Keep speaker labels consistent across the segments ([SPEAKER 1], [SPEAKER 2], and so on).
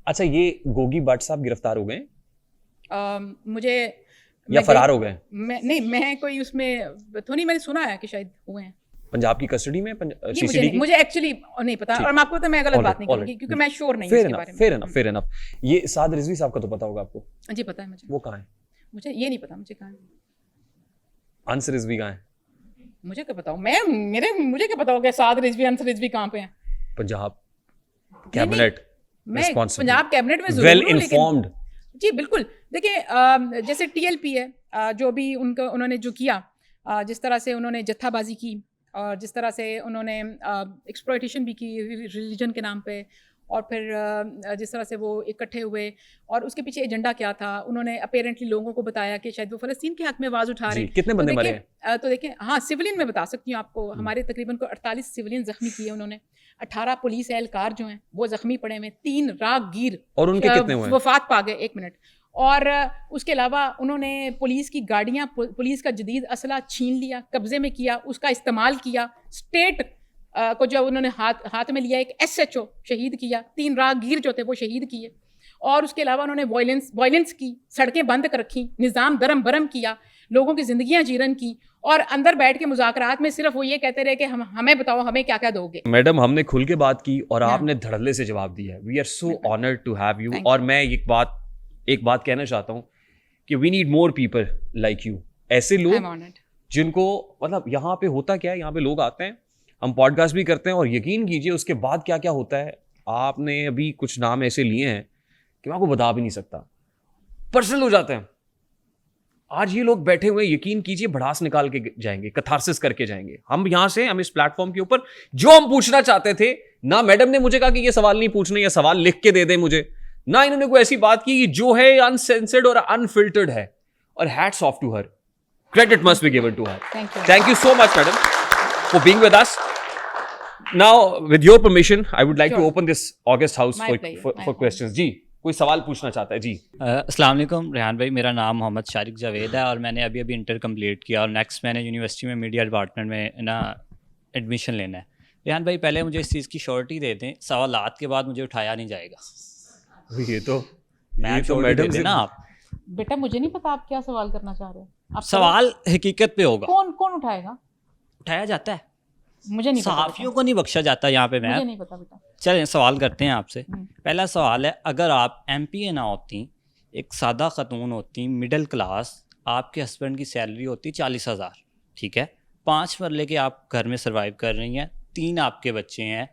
[SPEAKER 1] اچھا یہ گوگی بٹ صاحب گرفتار ہو گئے
[SPEAKER 2] مجھے
[SPEAKER 1] یا فرار ہو گئے؟
[SPEAKER 2] نہیں میں کوئی اس میں تو نہیں، میں نے سنا ہے کہ شاید ہوئے ہیں
[SPEAKER 1] پنجاب کی کسٹڈی میں سی سی ڈی کی؟
[SPEAKER 2] مجھے ایکچولی نہیں پتا، اور میں آپ کو تو میں غلط بات نہیں کروں گی کیونکہ میں شور نہیں ہوں اس کے بارے میں.
[SPEAKER 1] فیر انف. یہ سعد رضوی صاحب کا تو پتا ہوگا آپ کو؟
[SPEAKER 2] جی پتا ہے مجھے.
[SPEAKER 1] وہ کہاں ہے؟
[SPEAKER 2] مجھے یہ نہیں پتا مجھے کہاں ہے.
[SPEAKER 1] انس رضوی کہاں ہے؟
[SPEAKER 2] مجھے کیا پتا ہو، مجھے کیا پتا ہوگا سعد رضوی انس رضوی کہاں پہ ہیں؟
[SPEAKER 1] پنجاب کیبنٹ
[SPEAKER 2] میں پنجاب کیبنٹ میں ضرور
[SPEAKER 1] ویل انفارمڈ.
[SPEAKER 2] جی بالکل. دیکھیں جیسے ٹی ایل پی ہے، جو بھی انہوں نے جو کیا، جس طرح سے انہوں نے جتھا بازی کی اور جس طرح سے انہوں نے ایکسپلائٹیشن بھی کی ریلیجن کے نام پہ، اور پھر جس طرح سے وہ اکٹھے ہوئے اور اس کے پیچھے ایجنڈا کیا تھا، انہوں نے اپیرنٹلی لوگوں کو بتایا کہ شاید وہ فلسطین کے حق میں آواز اٹھا رہے ہیں.
[SPEAKER 1] کتنے بندے مرے ہیں؟
[SPEAKER 2] تو دیکھیں ہاں سولین میں بتا سکتی ہوں آپ کو، ہمارے تقریباً کو 48 سولین زخمی کیے انہوں نے، 18 پولیس اہلکار جو ہیں وہ زخمی پڑے ہوئے، 3 راہگیر
[SPEAKER 1] اور ان کے کتنے ہوئے
[SPEAKER 2] وفات پا گئے. 1 منٹ. اور اس کے علاوہ انہوں نے پولیس کی گاڑیاں، پولیس کا جدید اسلحہ چھین لیا، قبضے میں کیا، اس کا استعمال کیا. اسٹیٹ کو جو انہوں نے ہاتھ میں لیا، ایک ایس ایچ او شہید کیا، 3 راہگیر جو تھے وہ شہید کیے. اور اس کے علاوہ انہوں نے وائلنس کی، سڑکیں بند کر رکھیں، نظام درم برم کیا، لوگوں کی زندگیاں جیرن کی، اور اندر بیٹھ کے مذاکرات میں صرف وہ یہ کہتے رہے کہ ہمیں بتاؤ ہمیں کیا کیا دو گے.
[SPEAKER 1] میڈم ہم نے کھل کے بات کی اور آپ نے دھڑلے سے جواب دیا ہے. We are so honoured to have you. اور میں ایک بات کہنا چاہتا ہوں کہ we need more people like you. ایسے لوگ جن کو مطلب یہاں پہ ہوتا کیا ہے، یہاں پہ لوگ آتے ہیں، ہم پوڈ کاسٹ بھی کرتے ہیں، اور یقین کیجیے اس کے بعد کیا کیا ہوتا ہے. آپ نے ابھی کچھ نام ایسے لیے ہیں کہ میں آپ کو بتا بھی نہیں سکتا، پرسنل ہو جاتے ہیں. آج یہ لوگ بیٹھے ہوئے یقین کیجیے بھڑاس نکال کے جائیں گے، کتھارسس کر کے جائیں گے. ہم یہاں سے، ہم اس پلیٹ فارم کے اوپر جو ہم پوچھنا چاہتے تھے، نہ میڈم نے مجھے کہا کہ یہ سوال نہیں پوچھنے، یا سوال لکھ کے دے دیں مجھے، نہ انہوں نے کوئی ایسی بات کی جو ہے انسینسرڈ اور انفلٹرڈ ہے. اور hats off to her, credit must be given to her. Thank you so much madam for being with us. Now with your permission I would like to open this August house for questions. جی کوئی سوال پوچھنا چاہتا ہے؟ جی
[SPEAKER 3] السلام علیکم ریحان بھائی، میرا نام محمد شارق جاوید ہے اور میں نے ابھی انٹر کمپلیٹ کیا اور نیکسٹ میں نے یونیورسٹی میں میڈیا ڈپارٹمنٹ میں نا ایڈمیشن لینا ہے. ریحان بھائی پہلے مجھے اس چیز کی شیورٹی دے دیں، سوالات کے بعد مجھے اٹھایا نہیں جائے گا.
[SPEAKER 1] یہ تو
[SPEAKER 3] میڈم سے نا. آپ
[SPEAKER 2] بیٹا مجھے نہیں پتا آپ کیا سوال کرنا چاہ رہے ہیں.
[SPEAKER 3] سوال حقیقت پہ ہوگا.
[SPEAKER 2] کون اٹھائے گا؟
[SPEAKER 3] اٹھایا جاتا ہے،
[SPEAKER 2] مجھے نہیں پتا،
[SPEAKER 3] صحافیوں کو نہیں بخشا جاتا یہاں پہ.
[SPEAKER 2] مجھے نہیں پتا بیٹا.
[SPEAKER 3] چلیں سوال کرتے ہیں آپ سے. پہلا سوال ہے، اگر آپ ایم پی اے نہ ہوتی، ایک سادہ خاتون ہوتی، مڈل کلاس، آپ کے ہسبینڈ کی سیلری ہوتی 40,000، ٹھیک ہے، 5 مرلے کے آپ گھر میں سروائیو کر رہی ہیں، 3 آپ کے بچے ہیں،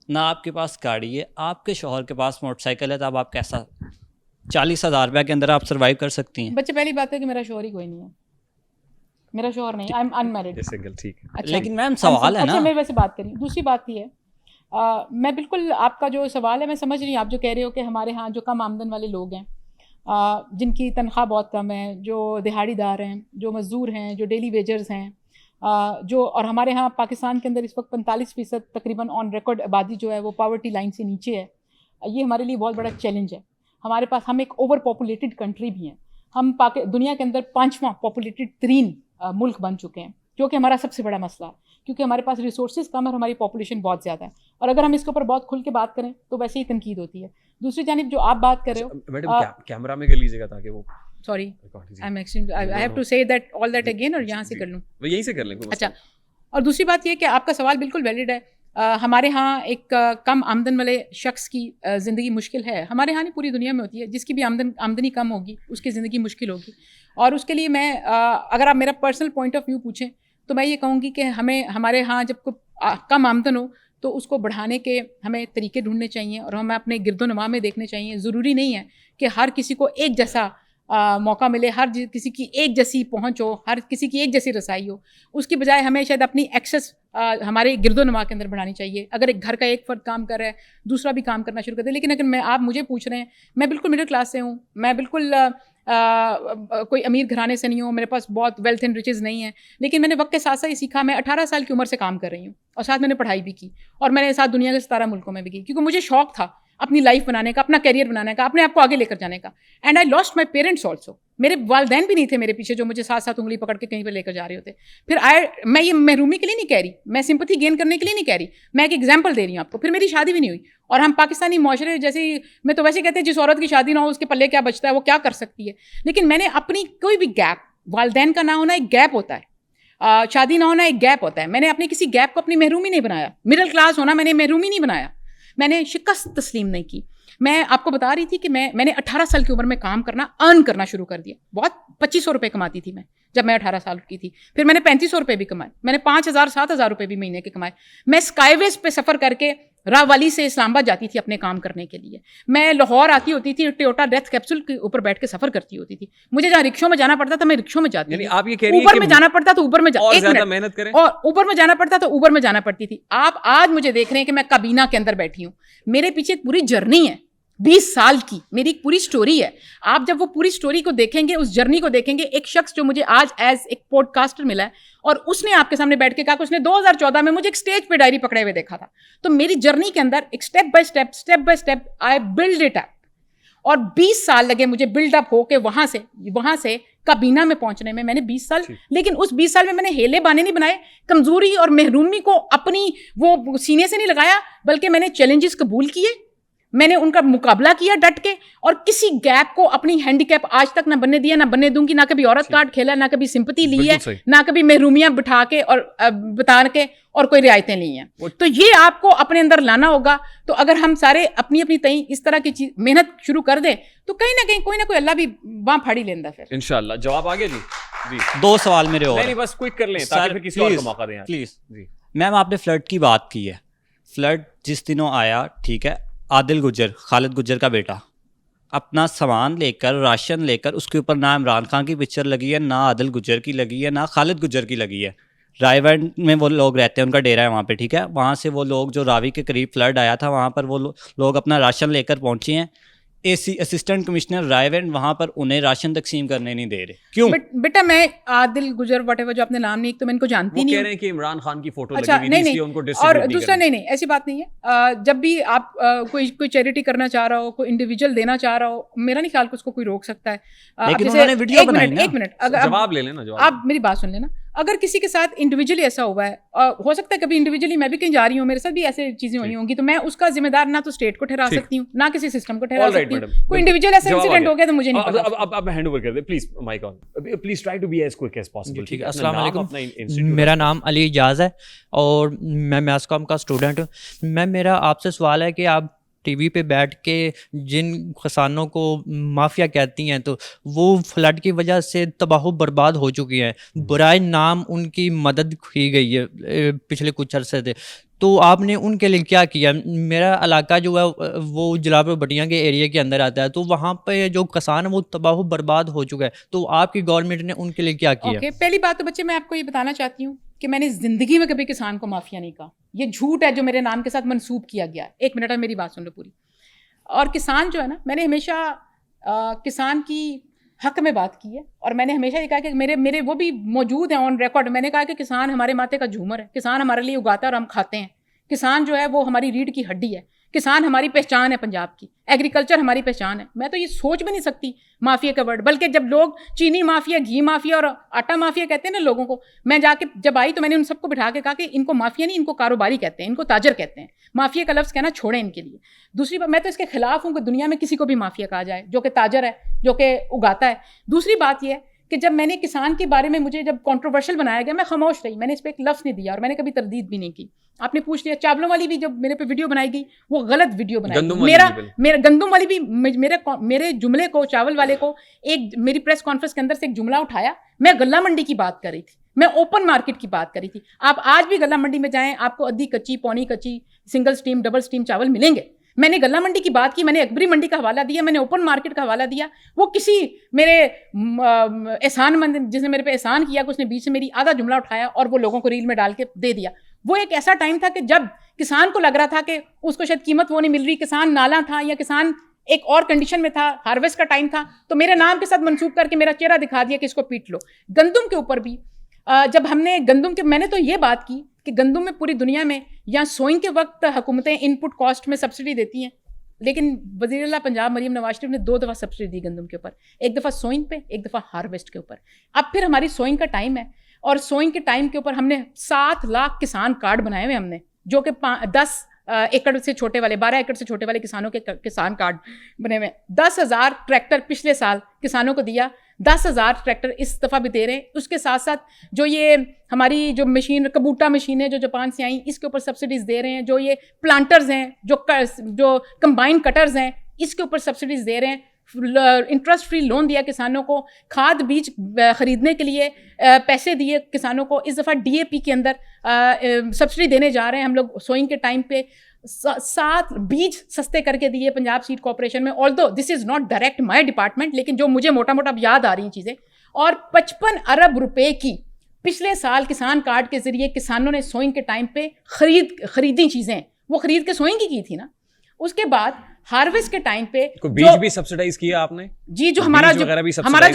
[SPEAKER 3] نہ آپ کے پاس گاڑی ہے، آپ کے شوہر کے پاس موٹر سائیکل ہے، تو اب آپ کیسا 40,000 روپے کے اندر آپ سروائیو کر سکتی ہیں؟
[SPEAKER 2] بچے پہلی بات ہے کہ میرا شوہر ہی کوئی نہیں ہے، میرا شوہر نہیں، آئی ایم انمیرڈ.
[SPEAKER 3] لیکن میم سوال ہے نا.
[SPEAKER 2] اچھا میرے ویسے بات کری. دوسری بات یہ ہے، میں بالکل آپ کا جو سوال ہے میں سمجھ رہی ہوں. آپ جو کہہ رہے ہو کہ ہمارے ہاں جو کم آمدن والے لوگ ہیں، جن کی تنخواہ بہت کم ہے، جو دہاڑی دار ہیں، جو مزدور ہیں، جو ڈیلی ویجرز ہیں، جو، اور ہمارے ہاں پاکستان کے اندر اس وقت 45% تقریباً آن ریکارڈ آبادی جو ہے وہ پاورٹی لائن سے نیچے ہے. یہ ہمارے لیے بہت بڑا چیلنج ہے. ہمارے پاس، ہم ایک اوور پاپولیٹڈ کنٹری بھی ہیں. ہم دنیا کے اندر 5واں پاپولیٹڈ ترین ملک بن چکے ہیں، جو کہ ہمارا سب سے بڑا مسئلہ ہے، کیونکہ ہمارے پاس ریسورسز کم ہے اور ہماری پاپولیشن بہت زیادہ ہے. اور اگر ہم اس کے اوپر بہت کھل کے بات کریں تو ویسے ہی تنقید ہوتی ہے. دوسری جانب جو آپ بات کر رہے ہو،
[SPEAKER 1] میڈم کیمرہ میں کر لیجیے گا تاکہ وہ،
[SPEAKER 2] سوری آئی ہیو ٹو سے دیٹ آل دیٹ اگین، اور یہاں سے کر لوں،
[SPEAKER 1] یہیں سے کر لیں.
[SPEAKER 2] اچھا. اور دوسری بات یہ کہ آپ کا سوال بالکل ویلڈ ہے. ہمارے ہاں ایک کم آمدن والے شخص کی زندگی مشکل ہے. ہمارے ہاں نہیں، پوری دنیا میں ہوتی ہے. جس کی بھی آمدنی کم ہوگی اس کی زندگی مشکل ہوگی. اور اس کے لیے میں، اگر آپ میرا پرسنل پوائنٹ آف ویو پوچھیں تو میں یہ کہوں گی کہ ہمارے ہاں جب کم آمدن ہو تو اس کو بڑھانے کے ہمیں طریقے ڈھونڈنے چاہیے اور ہمیں اپنے گرد و نواح میں دیکھنے چاہیے. ضروری نہیں ہے کہ ہر کسی کو ایک جیسا موقع ملے، ہر کسی کی ایک جیسی پہنچ ہو، ہر کسی کی ایک جیسی رسائی ہو. اس کی بجائے ہمیں شاید اپنی ایکسیس ہمارے گرد و نواح کے اندر بڑھانی چاہیے. اگر ایک گھر کا ایک فرد کام کر رہا ہے، دوسرا بھی کام کرنا شروع کر دے. لیکن اگر آپ مجھے پوچھ رہے ہیں، میں بالکل مڈل کلاس سے ہوں، میں بالکل کوئی امیر گھرانے سے نہیں ہوں، میرے پاس بہت ویلتھ اینڈ رچز نہیں ہے، لیکن میں نے وقت کے ساتھ ساتھ یہ سیکھا. میں 18 سال کی عمر سے کام کر رہی ہوں اور ساتھ میں نے پڑھائی بھی کی، اور میں نے ساتھ دنیا کے 17 ملکوں میں بھی کی، کیونکہ مجھے شوق تھا اپنی لائف بنانے کا، اپنا کیریئر بنانے کا، اپنے آپ کو آگے لے کر جانے کا. And I last my parents also. میرے والدین بھی نہیں تھے میرے پیچھے جو مجھے ساتھ ساتھ انگلی پکڑ کے کہیں پہ لے کر جا رہے ہوتے. پھر میں یہ محرومی کے لیے نہیں کہہ رہی, میں سمپتھی گین کرنے کے لیے نہیں کہہ رہی, میں ایک ایگزامپل دے رہی ہوں آپ کو. پھر میری شادی بھی نہیں ہوئی, اور ہم پاکستانی معاشرے جیسے میں تو ویسے کہتے ہیں جس عورت کی شادی نہ ہو اس کے پلے کیا بچتا ہے, وہ کیا کر سکتی ہے. لیکن میں نے اپنی کوئی بھی گیپ, والدین کا نہ ہونا ایک گیپ ہوتا ہے, شادی نہ ہونا ایک گیپ ہوتا ہے, میں نے اپنی کسی گیپ کو اپنی محرومی نہیں بنایا. مڈل کلاس ہونا میں نے محرومی نہیں بنایا, میں نے شکست تسلیم نہیں کی. میں آپ کو بتا رہی تھی کہ میں نے 18 سال کی عمر میں کام کرنا, ارن کرنا شروع کر دیا. بہت 2500 روپے کماتی تھی میں جب میں 18 سال کی تھی. پھر میں نے 3500 روپے بھی کمائے, میں نے 5000-7000 روپے بھی مہینے کے کمائے. میں اسکائی ویز پہ سفر کر کے راوالی سے اسلام آباد جاتی تھی اپنے کام کرنے کے لیے. میں لاہور آتی ہوتی تھی, ٹویوٹا ڈیتھ کیپسول کے اوپر بیٹھ کے سفر کرتی ہوتی تھی. مجھے جہاں رکشوں میں جانا پڑتا تھا میں رکشوں میں جاتی تھی.
[SPEAKER 1] آپ یہ کہہ رہی ہیں
[SPEAKER 2] اوبر میں جانا پڑتا تو اوبر میں
[SPEAKER 1] محنت کریں,
[SPEAKER 2] اور اوبر میں جانا پڑتا تو اوبر میں جانا پڑتی تھی. آپ آج مجھے دیکھ رہے ہیں کہ میں کابینہ کے اندر بیٹھی ہوں, میرے پیچھے ایک پوری جرنی ہے 20 سال کی, میری ایک پوری سٹوری ہے. آپ جب وہ پوری سٹوری کو دیکھیں گے, اس جرنی کو دیکھیں گے, ایک شخص جو مجھے آج ایز ایک پوڈ کاسٹر ملا ہے اور اس نے آپ کے سامنے بیٹھ کے کہا کہ اس نے 2014 میں مجھے ایک سٹیج پہ ڈائری پکڑے ہوئے دیکھا تھا. تو میری جرنی کے اندر ایک step by step I blood it up, اور 20 سال لگے مجھے بلڈ اپ ہو کے وہاں سے کابینہ میں پہنچنے میں. میں نے 20 سال, لیکن اس 20 سال میں نے ہیلے بانے نہیں بنائے, کمزوری اور محرومی کو اپنی وہ سینے سے نہیں لگایا, بلکہ میں نے چیلنجز قبول کیے, میں نے ان کا مقابلہ کیا ڈٹ کے, اور کسی گیپ کو اپنی ہینڈی کیپ آج تک نہ بننے دیا, نہ بننے دوں گی. نہ کبھی عورت کارڈ کھیلا, نہ کبھی سمپتی لی ہے, نہ کبھی محرومیاں بٹھا کے اور بتا کے اور کوئی رعایتیں لی ہیں. تو یہ آپ کو اپنے اندر لانا ہوگا. تو اگر ہم سارے اپنی تئیں اس طرح کی چیز محنت شروع کر دیں تو کہیں نہ کہیں کوئی نہ کوئی اللہ بھی وہاں پھاڑی لینا. پھر
[SPEAKER 1] انشاءاللہ. جواب آ گیا جی؟
[SPEAKER 3] 2 سوال میرے اور,
[SPEAKER 1] نہیں بس کوئک کر لیں تاکہ پھر کسی اور کو موقع دیں.
[SPEAKER 3] پلیز جی میم, آپ نے فلڈ کی بات کی ہے. فلڈ جس دنوں آیا, ٹھیک ہے, عادل گجر, خالد گجر کا بیٹا, اپنا سامان لے کر, راشن لے کر, اس کے اوپر نہ عمران خان کی پکچر لگی ہے, نہ عادل گجر کی لگی ہے, نہ خالد گجر کی لگی ہے. رائے ونڈ میں وہ لوگ رہتے ہیں, ان کا ڈیرا ہے وہاں پہ, ٹھیک ہے. وہاں سے وہ لوگ جو راوی کے قریب فلڈ آیا تھا وہاں پر وہ لوگ اپنا راشن لے کر پہنچے ہیں. اسسٹنٹ کمشنر رائے ونڈ وہاں پر انہیں راشن تقسیم کرنے نہیں دے رہے. کیوں
[SPEAKER 2] بیٹا؟ میں عادل گجر واٹ ایور جو اپنے نام نہیں, ایک تو میں ان کو جانتی نہیں.
[SPEAKER 1] کہہ رہے ہیں کہ عمران خان کی فوٹو
[SPEAKER 2] اچھا نہیں, اور دوسرا نہیں, ایسی بات نہیں ہے. جب بھی آپ کوئی چیریٹی کرنا چاہ رہا ہو, کوئی انڈیویجول دینا چاہ رہا ہو, میرا نہیں خیال کہ اس کو کوئی روک سکتا ہے. ایک منٹ
[SPEAKER 1] جواب لے لینا,
[SPEAKER 2] آپ میری بات سن لینا. اگر کسی کے ساتھ انڈیویجولی ایسا ہوا ہے, ہو سکتا ہے کبھی انڈیویجولی میں بھی کہیں جا رہی ہوں, میرے ساتھ بھی ایسے چیزیں ہوئی ہوں گی, تو میں اس کا ذمہ دار نہ تو اسٹیٹ کو ٹھہرا سکتی ہوں, نہ کسی سسٹم کو ٹھہرا سکتی ہوں. کوئی انڈیویجول ایسا انسیڈنٹ ہو گیا تو مجھے نہیں پتا.
[SPEAKER 1] اب ہینڈ اوور کر دیں please, mic on, please try to be as quick as possible.
[SPEAKER 4] ٹھیک ہے, السلام علیکم, میرا نام علی اعجاز ہے اور میں میس کام کا اسٹوڈنٹ ہوں. میرا آپ سے سوال ہے کہ آپ ٹی وی پہ بیٹھ کے جن کسانوں کو مافیا کہتی ہیں تو وہ فلڈ کی وجہ سے تباہ و برباد ہو چکی ہیں, برائے نام ان کی مدد کی گئی ہے پچھلے کچھ عرصے سے, تو آپ نے ان کے لیے کیا کیا؟ میرا علاقہ جو ہے وہ جلال بٹیاں کے ایریا کے اندر آتا ہے, تو وہاں پہ جو کسان ہے وہ تباہ و برباد ہو چکا ہے, تو آپ کی گورنمنٹ نے ان کے لیے کیا کیا؟
[SPEAKER 2] پہلی بات تو بچے میں آپ کو یہ بتانا چاہتی ہوں کہ میں نے زندگی میں کبھی کسان کو مافیا نہیں کہا. یہ جھوٹ ہے جو میرے نام کے ساتھ منسوب کیا گیا. ایک منٹ میری بات سن لو پوری. اور کسان جو ہے نا, میں نے ہمیشہ کسان کی حق میں بات کی ہے, اور میں نے ہمیشہ یہ کہا کہ میرے وہ بھی موجود ہیں آن ریکارڈ. میں نے کہا کہ کسان ہمارے ماتھے کا جھومر ہے, کسان ہمارے لیے اگاتا ہے اور ہم کھاتے ہیں. کسان جو ہے وہ ہماری ریڑھ کی ہڈی ہے, کسان ہماری پہچان ہے پنجاب کی, ایگریکلچر ہماری پہچان ہے. میں تو یہ سوچ بھی نہیں سکتی مافیا کا ورڈ, بلکہ جب لوگ چینی مافیا, گھی مافیا اور آٹا مافیا کہتے ہیں نا لوگوں کو, میں جا کے جب آئی تو میں نے ان سب کو بٹھا کے کہا کہ ان کو مافیا نہیں, ان کو کاروباری کہتے ہیں, ان کو تاجر کہتے ہیں. مافیا کا لفظ کہنا چھوڑیں ان کے لیے. دوسری بات, میں تو اس کے خلاف ہوں کہ دنیا میں کسی کو بھی مافیا کہا جائے جو کہ تاجر ہے, جو کہ اگاتا ہے. دوسری بات یہ ہے کہ جب میں نے کسان کے بارے میں مجھے جب کنٹروورشل بنایا گیا, میں خاموش رہی, میں نے اس پہ ایک لفظ نہیں دیا, اور میں نے کبھی تردید بھی نہیں کی. آپ نے پوچھ لیا چاولوں والی بھی جب میرے پہ ویڈیو بنائی گئی, وہ غلط ویڈیو بنائی گئی. میرا گندم والی بھی میرے جملے کو, چاول والے کو, ایک میری پریس کانفرنس کے اندر سے ایک جملہ اٹھایا. میں غلہ منڈی کی بات کر رہی تھی, میں اوپن مارکیٹ کی بات کر رہی تھی. آپ آج بھی غلہ منڈی میں جائیں, آپ کو ادھی کچی, پونی کچی, سنگل سٹیم, ڈبل سٹیم چاول ملیں گے. میں نے غلہ منڈی کی بات کی, میں نے اکبری منڈی کا حوالہ دیا, میں نے اوپن مارکیٹ کا حوالہ دیا. وہ کسی میرے احسان مند جس نے میرے پہ احسان کیا کہ اس نے بیچ سے میری آدھا جملہ اٹھایا اور وہ لوگوں کو ریل میں ڈال کے دے دیا. وہ ایک ایسا ٹائم تھا کہ جب کسان کو لگ رہا تھا کہ اس کو شاید قیمت وہ نہیں مل رہی, کسان نالاں تھا یا کسان ایک اور کنڈیشن میں تھا, ہارویسٹ کا ٹائم تھا, تو میرے نام کے ساتھ منسوب کر کے میرا چہرہ دکھا دیا کہ اس کو پیٹ لو. گندم کے اوپر بھی جب ہم نے گندم کے, میں نے تو یہ بات کی کہ گندم میں پوری دنیا میں یا سوئنگ کے وقت حکومتیں ان پٹ کاسٹ میں سبسڈی دیتی ہیں, لیکن وزیر اعلیٰ پنجاب مریم نواز شریف نے 2 دفعہ سبسڈی دی گندم کے اوپر, ایک دفعہ سوئنگ پہ, ایک دفعہ ہارویسٹ کے اوپر. اب پھر ہماری سوئنگ کا ٹائم ہے, اور سوئنگ کے ٹائم کے اوپر ہم نے 7 لاکھ کسان کارڈ بنائے ہوئے ہم نے, جو کہ 10 ایکڑ سے چھوٹے والے 12 ایکڑ سے چھوٹے والے کسانوں کے کسان کارڈ بنے ہوئے. 10,000 ٹریکٹر پچھلے سال کسانوں کو دیا, 10,000 ٹریکٹر اس دفعہ بھی دے رہے ہیں. اس کے ساتھ ساتھ جو یہ ہماری جو مشین کبوٹا مشینیں جو جاپان سے آئیں, اس کے اوپر سبسڈیز دے رہے ہیں. جو یہ پلانٹرز ہیں, جو کمبائن کٹرز ہیں, اس کے اوپر سبسڈیز دے رہے ہیں. انٹرسٹ فری لون دیا کسانوں کو, کھاد بیج خریدنے کے لیے پیسے دیے کسانوں کو. اس دفعہ ڈی اے پی کے اندر سبسڈی دینے جا رہے ہیں ہم لوگ سوئنگ کے ٹائم پہ. 7 بیج سستے کر کے دیے پنجاب سیڈ کارپوریشن میں, آلدو دس is not direct my department, لیکن جو مجھے موٹا موٹا اب یاد آ رہی ہیں چیزیں. اور 55 ارب روپے کی پچھلے سال کسان کارڈ کے ذریعے کسانوں نے سوئنگ کے ٹائم پہ خریدی چیزیں, وہ خرید کے سوئنگ کی تھی نا. اس کے بعد ہارویسٹ کے ٹائم پہ
[SPEAKER 1] بیج بھی سبسیڈائز کیا آپ نے؟
[SPEAKER 2] جی, جو ہمارا جو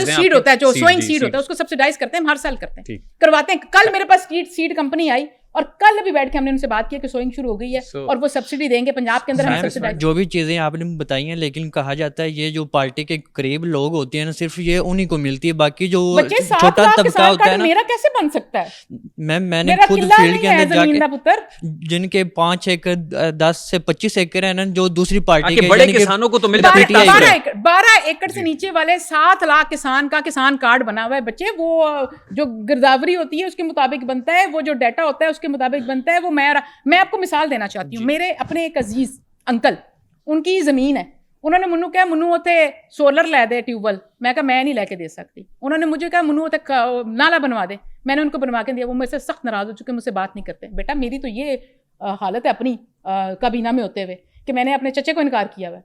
[SPEAKER 2] سیڈ ہوتا ہے, جو سوئنگ سیڈ ہوتا ہے, اس کو سبسیڈائز کرتے ہیں ہم, ہر سال کرتے ہیں, کرواتے ہیں. کل میرے پاس سیڈ کمپنی آئی, اور کل ابھی بیٹھ کے ہم نے ان سے بات کی کہ سوئنگ شروع ہو گئی ہے, اور وہ سبسڈی دیں گے پنجاب کے اندر. ہم سبسڈائز
[SPEAKER 4] جو بھی چیزیں آپ نے بتائی ہیں, لیکن کہا جاتا ہے یہ جو پارٹی کے قریب لوگ ہوتے ہیں نا, صرف یہ انہی کو ملتی ہے, باقی جو چھوٹا طبقہ ہوتا ہے نا,
[SPEAKER 2] میرا کیسے بن سکتا ہے؟
[SPEAKER 4] میں نے خود فیلڈ کے اندر جا کے, جن کے 5 ایکڑ 10 سے 25 ایکڑ ہیں نا, جو دوسری پارٹی کے
[SPEAKER 1] بڑے کسانوں کو تو ملتا ہے
[SPEAKER 2] 12 ایکڑ سے نیچے والے 7 لاکھ کسان کا کسان کارڈ بنا ہوا ہے بچے. وہ جو گرداوری ہوتی ہے اس کے مطابق بنتا ہے, وہ جو ڈیٹا ہوتا ہے اس کے مطابق بنتا ہے. وہ میں آپ کو مثال دینا چاہتی ہوں. میرے اپنے ایک عزیز انکل, ان کی زمین ہے, انہوں نے منو کہا منو ہوتے سولر لے دے ٹیوب ویل. میں کہا میں نہیں لے کے دے سکتی. انہوں نے مجھے کہا منو ہوتے نالا بنوا دے. میں نے ان کو بنوا کے دیا. وہ مجھ سے سخت ناراض ہو چکے, مجھ سے بات نہیں کرتے. بیٹا میری تو یہ حالت ہے اپنی کابینہ میں ہوتے ہوئے کہ میں نے اپنے چچے کو انکار کیا ہوا ہے.